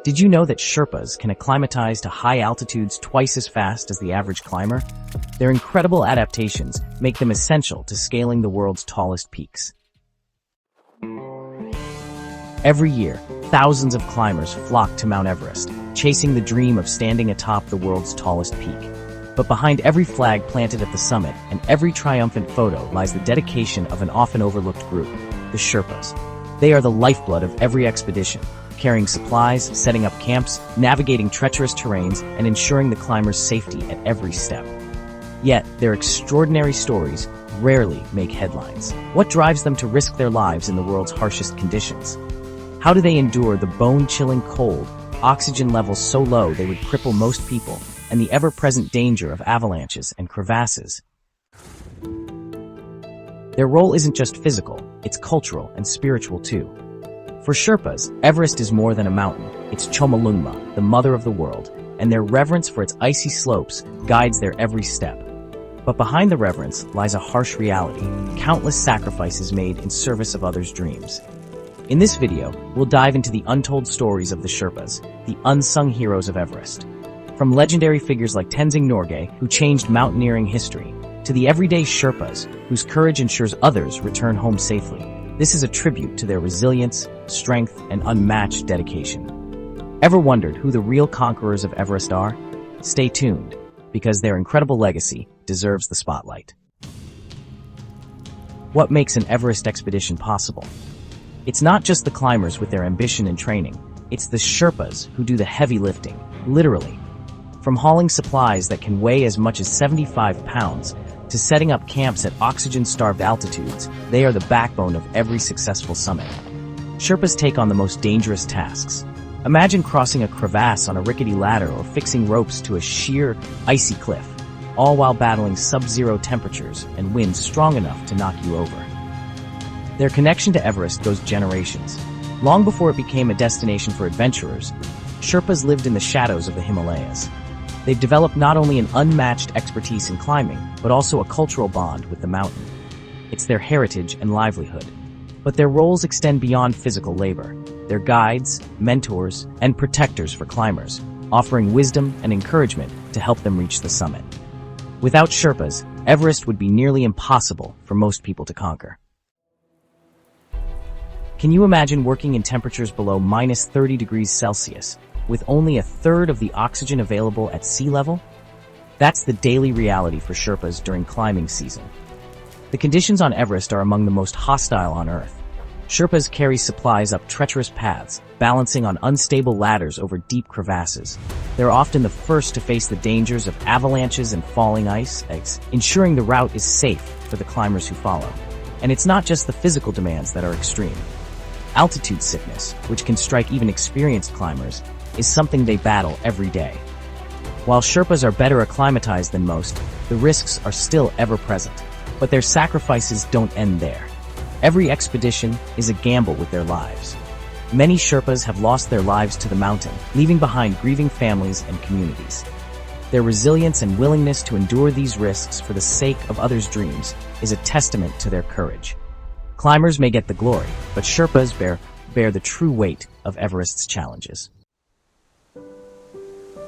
Did you know that Sherpas can acclimatize to high altitudes twice as fast as the average climber? Their incredible adaptations make them essential to scaling the world's tallest peaks. Every year, thousands of climbers flock to Mount Everest, chasing the dream of standing atop the world's tallest peak. But behind every flag planted at the summit and every triumphant photo lies the dedication of an often overlooked group, the Sherpas. They are the lifeblood of every expedition, carrying supplies, setting up camps, navigating treacherous terrains, and ensuring the climber's safety at every step. Yet, their extraordinary stories rarely make headlines. What drives them to risk their lives in the world's harshest conditions? How do they endure the bone-chilling cold, oxygen levels so low they would cripple most people, and the ever-present danger of avalanches and crevasses? Their role isn't just physical, it's cultural and spiritual too. For Sherpas, Everest is more than a mountain. It's Chomolungma, the mother of the world, and their reverence for its icy slopes guides their every step. But behind the reverence lies a harsh reality, countless sacrifices made in service of others' dreams. In this video, we'll dive into the untold stories of the Sherpas, the unsung heroes of Everest. From legendary figures like Tenzing Norgay, who changed mountaineering history, to the everyday Sherpas, whose courage ensures others return home safely. This is a tribute to their resilience, strength, and unmatched dedication. Ever wondered who the real conquerors of Everest are? Stay tuned, because their incredible legacy deserves the spotlight. What makes an Everest expedition possible? It's not just the climbers with their ambition and training, it's the Sherpas who do the heavy lifting, literally. From hauling supplies that can weigh as much as 75 pounds to setting up camps at oxygen-starved altitudes, they are the backbone of every successful summit. Sherpas take on the most dangerous tasks. Imagine crossing a crevasse on a rickety ladder or fixing ropes to a sheer, icy cliff, all while battling sub-zero temperatures and winds strong enough to knock you over. Their connection to Everest goes generations. Long before it became a destination for adventurers, Sherpas lived in the shadows of the Himalayas. They've developed not only an unmatched expertise in climbing, but also a cultural bond with the mountain. It's their heritage and livelihood. But their roles extend beyond physical labor. They're guides, mentors, and protectors for climbers, offering wisdom and encouragement to help them reach the summit. Without Sherpas, Everest would be nearly impossible for most people to conquer. Can you imagine working in temperatures below minus 30 degrees Celsius, with only a third of the oxygen available at sea level? That's the daily reality for Sherpas during climbing season. The conditions on Everest are among the most hostile on Earth. Sherpas carry supplies up treacherous paths, balancing on unstable ladders over deep crevasses. They're often the first to face the dangers of avalanches and falling ice, ensuring the route is safe for the climbers who follow. And it's not just the physical demands that are extreme. Altitude sickness, which can strike even experienced climbers, is something they battle every day. While Sherpas are better acclimatized than most, the risks are still ever present. But their sacrifices don't end there. Every expedition is a gamble with their lives. Many Sherpas have lost their lives to the mountain, leaving behind grieving families and communities. Their resilience and willingness to endure these risks for the sake of others' dreams is a testament to their courage. Climbers may get the glory, but Sherpas bear the true weight of Everest's challenges.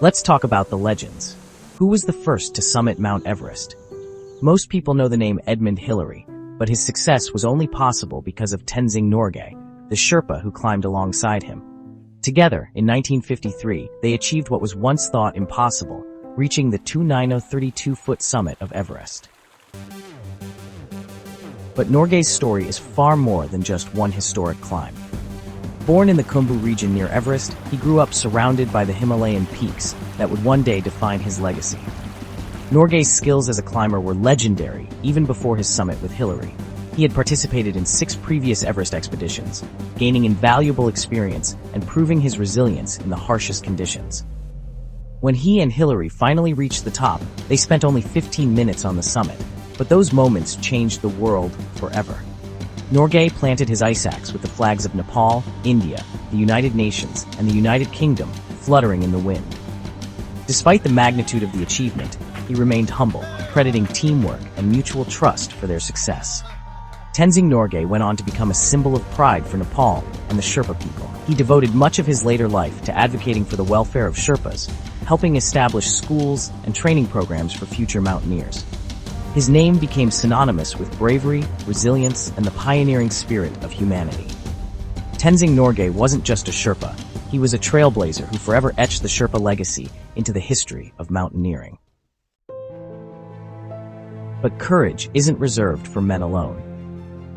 Let's talk about the legends. Who was the first to summit Mount Everest? Most people know the name Edmund Hillary, but his success was only possible because of Tenzing Norgay, the Sherpa who climbed alongside him. Together, in 1953, they achieved what was once thought impossible, reaching the 29032-foot summit of Everest. But Norgay's story is far more than just one historic climb. Born in the Khumbu region near Everest, he grew up surrounded by the Himalayan peaks that would one day define his legacy. Norgay's skills as a climber were legendary even before his summit with Hillary. He had participated in 6 previous Everest expeditions, gaining invaluable experience and proving his resilience in the harshest conditions. When he and Hillary finally reached the top, they spent only 15 minutes on the summit, but those moments changed the world forever. Norgay planted his ice axe with the flags of Nepal, India, the United Nations, and the United Kingdom fluttering in the wind. Despite the magnitude of the achievement, he remained humble, crediting teamwork and mutual trust for their success. Tenzing Norgay went on to become a symbol of pride for Nepal and the Sherpa people. He devoted much of his later life to advocating for the welfare of Sherpas, helping establish schools and training programs for future mountaineers. His name became synonymous with bravery, resilience, and the pioneering spirit of humanity. Tenzing Norgay wasn't just a Sherpa, he was a trailblazer who forever etched the Sherpa legacy into the history of mountaineering. But courage isn't reserved for men alone.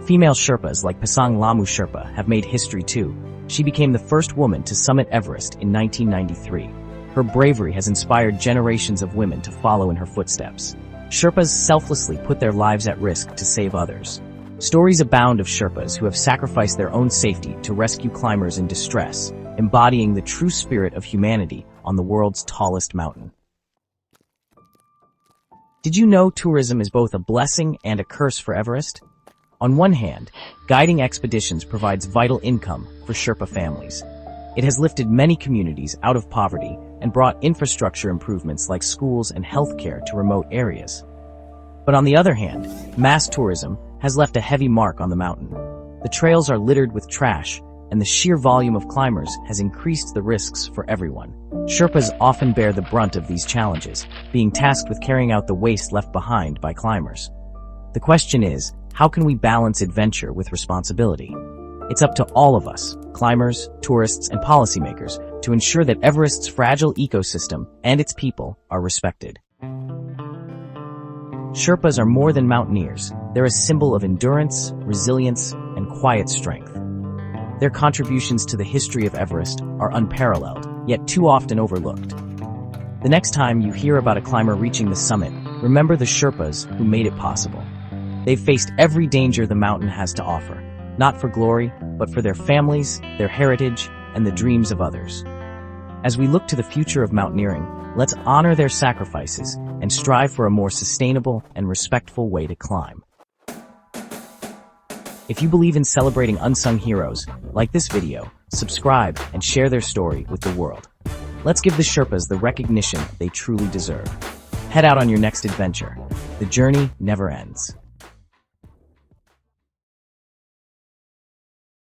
Female Sherpas like Pasang Lamu Sherpa have made history too. She became the first woman to summit Everest in 1993. Her bravery has inspired generations of women to follow in her footsteps. Sherpas selflessly put their lives at risk to save others. Stories abound of Sherpas who have sacrificed their own safety to rescue climbers in distress, embodying the true spirit of humanity on the world's tallest mountain. Did you know tourism is both a blessing and a curse for Everest? On one hand, guiding expeditions provides vital income for Sherpa families. It has lifted many communities out of poverty and brought infrastructure improvements like schools and healthcare to remote areas. But on the other hand, mass tourism has left a heavy mark on the mountain. The trails are littered with trash, and the sheer volume of climbers has increased the risks for everyone. Sherpas often bear the brunt of these challenges, being tasked with carrying out the waste left behind by climbers. The question is, how can we balance adventure with responsibility? It's up to all of us, climbers, tourists, and policymakers, to ensure that Everest's fragile ecosystem and its people are respected. Sherpas are more than mountaineers. They're a symbol of endurance, resilience, and quiet strength. Their contributions to the history of Everest are unparalleled, yet too often overlooked. The next time you hear about a climber reaching the summit, remember the Sherpas who made it possible. They've faced every danger the mountain has to offer, not for glory, but for their families, their heritage, and the dreams of others. As we look to the future of mountaineering, let's honor their sacrifices and strive for a more sustainable and respectful way to climb. If you believe in celebrating unsung heroes, like this video, subscribe, and share their story with the world. Let's give the Sherpas the recognition they truly deserve. Head out on your next adventure. The journey never ends.